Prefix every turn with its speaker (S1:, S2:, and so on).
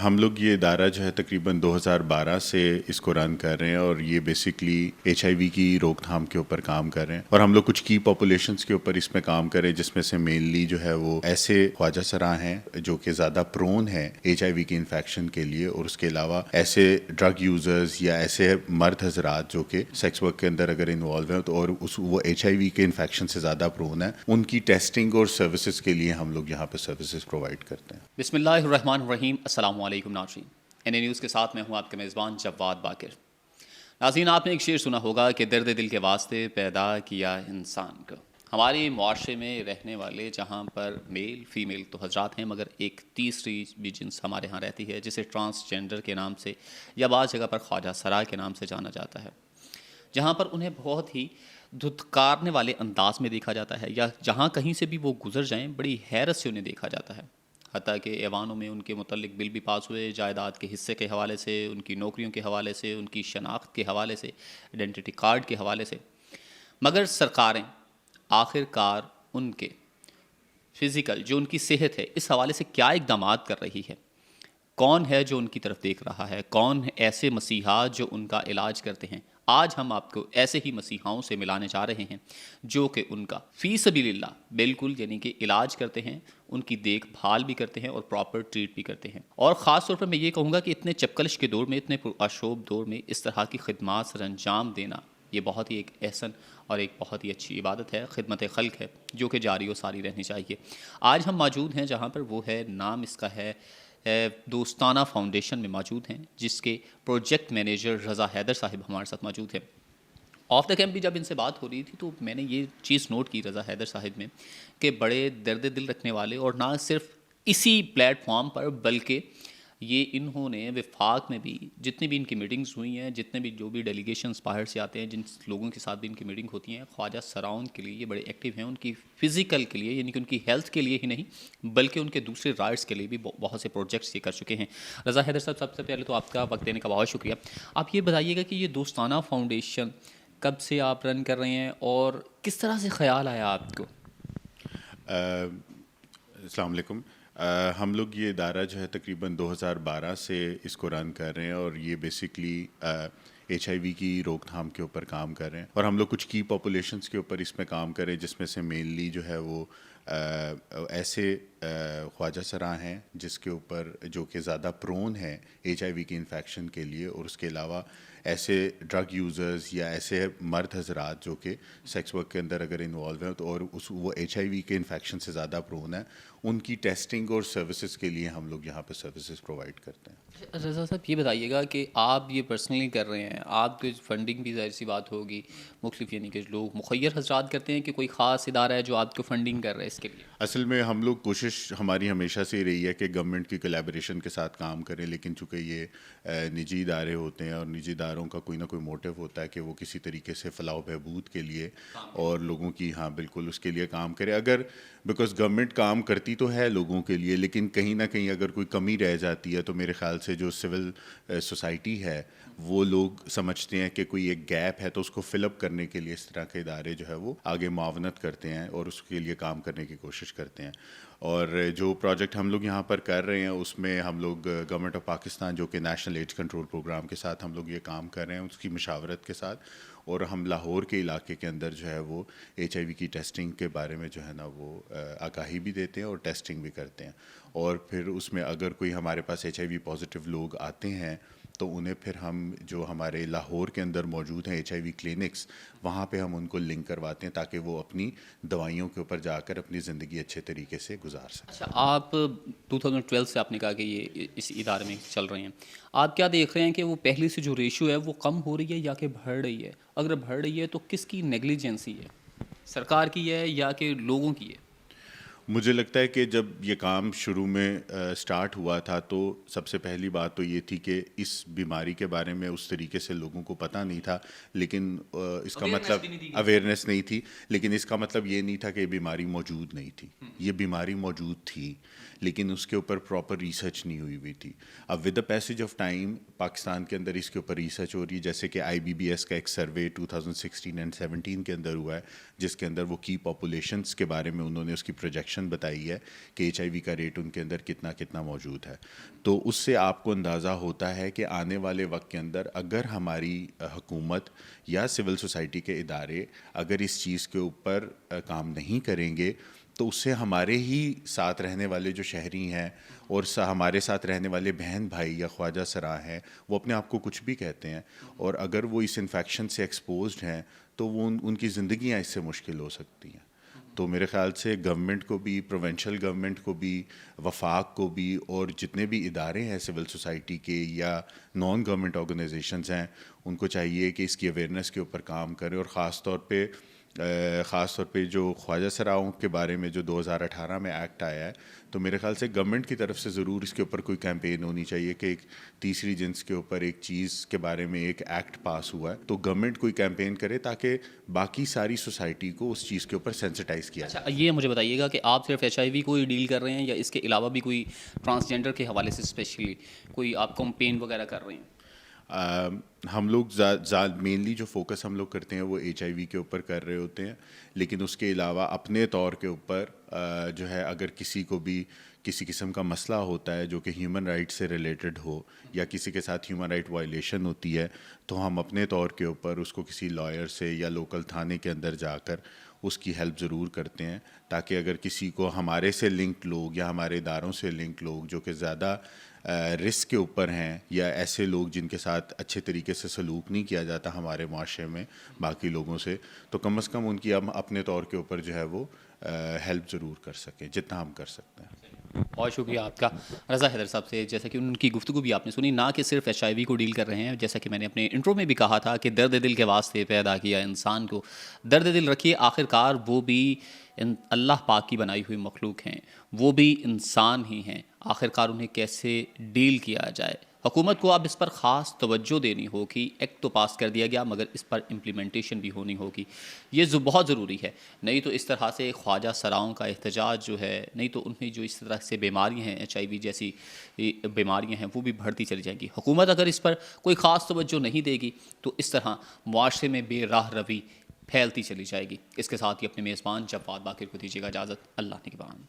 S1: ہم لوگ یہ ادارہ جو ہے تقریباً 2012 سے اس کو رن کر رہے ہیں اور یہ بیسکلی HIV کی روک تھام کے اوپر کام کر رہے ہیں اور ہم لوگ کچھ کی پاپولیشنز کے اوپر اس میں کام کر رہے ہیں جس میں سے مینلی جو ہے وہ ایسے خواجہ سراں ہیں جو کہ زیادہ پرون ہیں HIV کی انفیکشن کے لیے، اور اس کے علاوہ ایسے ڈرگ یوزرز یا ایسے مرد حضرات جو کہ سیکس ورک کے اندر اگر انوالو ہیں تو اور وہ HIV کے انفیکشن سے زیادہ پرون ہیں، ان کی ٹیسٹنگ اور سروسز کے لیے ہم لوگ یہاں پہ سروسز پرووائڈ کرتے ہیں۔
S2: بسم اللہ الرحمن الرحیم۔ السلام علیکم ناظرین، NA نیوز کے ساتھ میں ہوں آپ کے میزبان جواد باقر۔ ناظرین، آپ نے ایک شعر سنا ہوگا کہ درد دل کے واسطے پیدا کیا انسان کو۔ ہمارے معاشرے میں رہنے والے جہاں پر میل فیمیل تو حضرات ہیں، مگر ایک تیسری بھی جنس ہمارے ہاں رہتی ہے جسے ٹرانسجینڈر کے نام سے یا بعض جگہ پر خواجہ سرا کے نام سے جانا جاتا ہے، جہاں پر انہیں بہت ہی دھتکارنے والے انداز میں دیکھا جاتا ہے، یا جہاں کہیں سے بھی وہ گزر جائیں بڑی حیرت سے انہیں دیکھا جاتا ہے۔ حتیٰ کہ ایوانوں میں ان کے متعلق بل بھی پاس ہوئے، جائیداد کے حصے کے حوالے سے، ان کی نوکریوں کے حوالے سے، ان کی شناخت کے حوالے سے، آئیڈینٹی کارڈ کے حوالے سے۔ مگر سرکاریں آخر کار ان کے فزیکل جو ان کی صحت ہے اس حوالے سے کیا اقدامات کر رہی ہے؟ کون ہے جو ان کی طرف دیکھ رہا ہے؟ کون ایسے مسیحات جو ان کا علاج کرتے ہیں؟ آج ہم آپ کو ایسے ہی مسیحاؤں سے ملانے جا رہے ہیں جو کہ ان کا فی سبیل اللہ بالکل یعنی کہ علاج کرتے ہیں، ان کی دیکھ بھال بھی کرتے ہیں اور پراپر ٹریٹ بھی کرتے ہیں۔ اور خاص طور پر میں یہ کہوں گا کہ اتنے چپکلش کے دور میں، اتنے پرآشوب دور میں اس طرح کی خدمات سر انجام دینا یہ بہت ہی ایک احسن اور ایک بہت ہی اچھی عبادت ہے، خدمت خلق ہے جو کہ جاری و ساری رہنی چاہیے۔ آج ہم موجود ہیں جہاں پر وہ ہے، نام اس کا ہے دوستانہ فاؤنڈیشن میں موجود ہیں، جس کے پروجیکٹ مینیجر رضا حیدر صاحب ہمارے ساتھ موجود ہیں۔ آف دا کیمپ بھی جب ان سے بات ہو رہی تھی تو میں نے یہ چیز نوٹ کی رضا حیدر صاحب میں کہ بڑے درد دل رکھنے والے، اور نہ صرف اسی پلیٹ فارم پر بلکہ یہ انہوں نے وفاق میں بھی جتنی بھی ان کی میٹنگز ہوئی ہیں، جتنے بھی جو بھی ڈیلیگیشنز باہر سے آتے ہیں، جن لوگوں کے ساتھ بھی ان کی میٹنگ ہوتی ہیں، خواجہ سراؤں کے لیے یہ بڑے ایکٹیو ہیں، ان کی فزیکل کے لیے یعنی کہ ان کی ہیلتھ کے لیے ہی نہیں بلکہ ان کے دوسرے رائٹس کے لیے بھی بہت سے پروجیکٹس یہ کر چکے ہیں۔ رضا حیدر صاحب، سب سے پہلے تو آپ کا وقت دینے کا بہت شکریہ۔ آپ یہ بتائیے گا کہ یہ دوستانہ فاؤنڈیشن کب سے آپ رن کر رہے ہیں اور کس طرح سے خیال آیا آپ کو؟
S1: السلام علیکم۔ ہم لوگ یہ ادارہ جو ہے تقریباً 2012 سے اس کو رن کر رہے ہیں اور یہ بیسکلی HIV کی روک تھام کے اوپر کام کر رہے ہیں، اور ہم لوگ کچھ کی پاپولیشنز کے اوپر اس میں کام کر رہے ہیں جس میں سے مینلی جو ہے وہ ایسے خواجہ سراں ہیں جس کے اوپر جو کہ زیادہ پرون ہیں HIV کی انفیکشن کے لیے، اور اس کے علاوہ ایسے ڈرگ یوزرز یا ایسے مرد حضرات جو کہ سیکس ورک کے اندر اگر انوالو ہیں تو اور وہ HIV کے انفیکشن سے زیادہ پرون ہیں، ان کی ٹیسٹنگ اور سروسز کے لیے ہم لوگ یہاں پہ سروسز پرووائڈ کرتے ہیں۔
S2: رضا صاحب، یہ بتائیے گا کہ آپ یہ پرسنلی کر رہے ہیں، آپ کی فنڈنگ بھی ظاہر سی بات ہوگی، مختلف یعنی کہ لوگ مخیر حضرات کرتے ہیں کہ کوئی خاص ادارہ ہے جو آپ کو فنڈنگ کر رہا ہے اس کے لیے؟
S1: اصل میں ہم لوگ کوشش ہماری ہمیشہ سے رہی ہے کہ گورنمنٹ کی کولیبریشن کے ساتھ کام کریں، لیکن چونکہ یہ نجی ادارے ہوتے ہیں اور نجی اداروں کا کوئی نہ کوئی موٹیو ہوتا ہے کہ وہ کسی طریقے سے فلاح و بہبود کے لیے اور لوگوں کی بالکل اس کے لیے کام کرے۔ اگر بیکاز گورنمنٹ کام کرتی تو ہے لوگوں کے لیے، لیکن کہیں نہ کہیں اگر کوئی کمی رہ جاتی ہے تو میرے خیال سے جو سول سوسائٹی ہے وہ لوگ سمجھتے ہیں کہ کوئی ایک گیپ ہے تو اس کو فل اپ کرنے کے لیے اس طرح کے ادارے جو ہے وہ آگے معاونت کرتے ہیں اور اس کے لیے کام کرنے کی کوشش کرتے ہیں۔ اور جو پروجیکٹ ہم لوگ یہاں پر کر رہے ہیں اس میں ہم لوگ گورنمنٹ آف پاکستان جو کہ نیشنل ایڈز کنٹرول پروگرام کے ساتھ ہم لوگ یہ کام کر رہے ہیں، اس کی مشاورت کے ساتھ، اور ہم لاہور کے علاقے کے اندر جو ہے وہ HIV کی ٹیسٹنگ کے بارے میں جو ہے نا وہ آگاہی بھی دیتے ہیں اور ٹیسٹنگ بھی کرتے ہیں، اور پھر اس میں اگر کوئی ہمارے پاس HIV پازیٹیو لوگ آتے ہیں تو انہیں پھر ہم جو ہمارے لاہور کے اندر موجود ہیں HIV کلینکس، وہاں پہ ہم ان کو لنک کرواتے ہیں تاکہ وہ اپنی دوائیوں کے اوپر جا کر اپنی زندگی اچھے طریقے سے گزار سکیں۔
S2: اچھا، آپ 2012 سے آپ نے کہا کہ یہ اس ادارے میں چل رہے ہیں، آپ کیا دیکھ رہے ہیں کہ وہ پہلے سے جو ریشو ہے وہ کم ہو رہی ہے یا کہ بڑھ رہی ہے؟ اگر بڑھ رہی ہے تو کس کی نیگلیجنسی ہے؟ سرکار کی ہے یا کہ لوگوں کی ہے؟
S1: مجھے لگتا ہے کہ جب یہ کام شروع میں سٹارٹ ہوا تھا تو سب سے پہلی بات تو یہ تھی کہ اس بیماری کے بارے میں اس طریقے سے لوگوں کو پتہ نہیں تھا، لیکن اس کا مطلب اویئرنیس نہیں تھی، لیکن اس کا مطلب یہ نہیں تھا کہ یہ بیماری موجود نہیں تھی، یہ بیماری موجود تھی، لیکن اس کے اوپر پراپر ریسرچ نہیں ہوئی تھی. اب with the passage of time Pakistan کے اندر اس کے اوپر ریسرچ ہو رہی ہے, جیسے کہ IBBS کا ایک سروے 2016 اینڈ 17 کے اندر ہوا ہے, جس کے اندر وہ کی پاپولیشنس کے بارے میں انہوں نے اس کی پروجیکشن بتائی ہے کہ HIV کا ریٹ ان کے اندر کتنا موجود ہے. تو اس سے آپ کو اندازہ ہوتا ہے کہ آنے والے وقت کے اندر اگر ہماری حکومت یا سول سوسائٹی کے ادارے اگر اس چیز کے اوپر کام نہیں کریں گے تو اس سے ہمارے ہی ساتھ رہنے والے جو شہری ہیں اور ہمارے ساتھ رہنے والے بہن بھائی یا خواجہ سرا ہیں, وہ اپنے آپ کو کچھ بھی کہتے ہیں, اور اگر وہ اس انفیکشن سے ایکسپوزڈ ہیں تو وہ ان کی زندگیاں اس سے مشکل ہو سکتی ہیں. تو میرے خیال سے گورنمنٹ کو بھی, پروونشل گورنمنٹ کو بھی, وفاق کو بھی, اور جتنے بھی ادارے ہیں سول سوسائٹی کے یا نان گورنمنٹ آرگنائزیشنز ہیں, ان کو چاہیے کہ اس کی اویئرنیس کے اوپر کام کریں. اور خاص طور پہ جو خواجہ سراؤں کے بارے میں جو 2018 میں ایکٹ آیا ہے, تو میرے خیال سے گورنمنٹ کی طرف سے ضرور اس کے اوپر کوئی کیمپین ہونی چاہیے کہ ایک تیسری جنس کے اوپر ایک چیز کے بارے میں ایک ایکٹ پاس ہوا ہے, تو گورنمنٹ کوئی کیمپین کرے تاکہ باقی ساری سوسائٹی کو اس چیز کے اوپر سینسٹائز کیا جائے.
S2: اچھا, یہ مجھے بتائیے گا کہ آپ صرف HIV کو ہی ڈیل کر رہے ہیں یا اس کے علاوہ بھی کوئی ٹرانسجینڈر کے حوالے سے اسپیشلی کوئی آپ کمپین وغیرہ کر رہے ہیں؟
S1: ہم لوگ مینلی جو فوکس ہم لوگ کرتے ہیں وہ HIV کے اوپر کر رہے ہوتے ہیں, لیکن اس کے علاوہ اپنے طور کے اوپر جو ہے اگر کسی کو بھی کسی قسم کا مسئلہ ہوتا ہے جو کہ ہیومن رائٹ سے ریلیٹڈ ہو یا کسی کے ساتھ ہیومن رائٹ وائلیشن ہوتی ہے, تو ہم اپنے طور کے اوپر اس کو کسی لائر سے یا لوکل تھانے کے اندر جا کر اس کی ہیلپ ضرور کرتے ہیں, تاکہ اگر کسی کو ہمارے سے لنکڈ لوگ یا ہمارے اداروں سے لنکڈ لوگ جو کہ زیادہ رسک کے اوپر ہیں یا ایسے لوگ جن کے ساتھ اچھے طریقے سے سلوک نہیں کیا جاتا ہمارے معاشرے میں باقی لوگوں سے, تو کم از کم ان کی ہم اپنے طور کے اوپر جو ہے وہ ہیلپ ضرور کر سکیں جتنا ہم کر سکتے ہیں.
S2: بہت شکریہ آپ کا رضا حیدر صاحب سے. جیسا کہ ان کی گفتگو بھی آپ نے سنی, نہ کہ صرف HIV کو ڈیل کر رہے ہیں, جیسا کہ میں نے اپنے انٹرو میں بھی کہا تھا کہ درد دل کے واسطے پیدا کیا انسان کو, درد دل رکھیے, آخر کار وہ بھی اللہ پاک کی بنائی ہوئی مخلوق ہیں, وہ بھی انسان ہی ہیں, آخر کار انہیں کیسے ڈیل کیا جائے. حکومت کو اب اس پر خاص توجہ دینی ہوگی. ایکٹ تو پاس کر دیا گیا مگر اس پر امپلیمنٹیشن بھی ہونی ہوگی, یہ بہت ضروری ہے. نہیں تو اس طرح سے خواجہ سراؤں کا احتجاج جو ہے, نہیں تو ان میں جو اس طرح سے بیماریاں ہیں, HIV جیسی بیماریاں ہیں, وہ بھی بڑھتی چلی جائیں گی. حکومت اگر اس پر کوئی خاص توجہ نہیں دے گی تو اس طرح معاشرے میں بے راہ روی پھیلتی چلی جائے گی. اس کے ساتھ ہی اپنے میزبان جواد باقر کو دیجیے گا اجازت. اللہ نگہبان.